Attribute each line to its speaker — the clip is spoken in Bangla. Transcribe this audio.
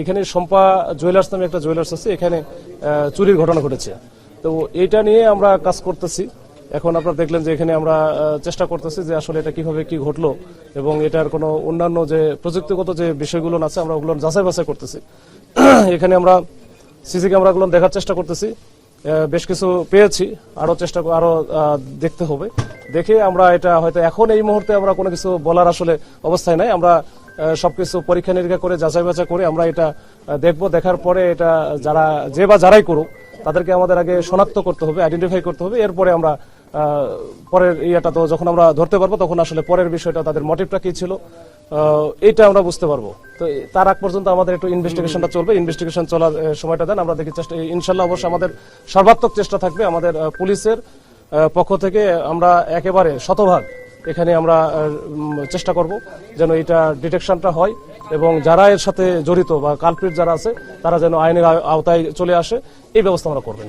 Speaker 1: এখানে শম্পা জুয়েলার্স নামে একটা জুয়েলার্স আছে, এখানে চুরির ঘটনা ঘটেছে। তো এইটা নিয়ে আমরা কাজ করতেছি। এখন আপনারা দেখলেন যে এখানে আমরা চেষ্টা করতেছি যে আসলে এটা কিভাবে কি ঘটলো এবং এটার কোনো অন্যান্য যে প্রযুক্তিগত যে বিষয়গুলো আছে আমরা ওগুলো যাচাই বাছাই করতেছি। এখানে আমরা সিসি ক্যামেরাগুলো দেখার চেষ্টা করতেছি, বেশ কিছু পেয়েছি, আরো দেখতে হবে। দেখে আমরা এটা হয়তো এখন এই মুহূর্তে আমরা কোনো কিছু বলার আসলে অবস্থায় নাই। আমরা সবকিছু পরীক্ষা নিরীক্ষা করে যাচাই বাছাই করে আমরা এটা দেখব। দেখার পরে এটা যারাই করুক তাদেরকে আমাদের আগে শনাক্ত করতে হবে, আইডেন্টিফাই করতে হবে। এরপরে আমরা পরের ইয়েটা তো যখন আমরা ধরতে পারবো তখন আসলে পরের বিষয়টা তাদের মোটিভটা কি ছিল এইটা আমরা বুঝতে পারবো। তো তার আগ পর্যন্ত আমাদের একটু ইনভেস্টিগেশনটা চলবে। ইনভেস্টিগেশন চলার সময়টা দেন, আমরা দেখি চেষ্টা ইনশাল্লাহ অবশ্যই আমাদের সর্বাত্মক চেষ্টা থাকবে। আমাদের পুলিশের পক্ষ থেকে আমরা একেবারে শতভাগ এখানে আমরা চেষ্টা করব যেন এটা ডিটেকশনটা হয় এবং যারা এর সাথে জড়িত বা কালপ্রিট যারা আছে তারা যেন আইনের আওতায় চলে আসে, এই ব্যবস্থা আমরা করবেন।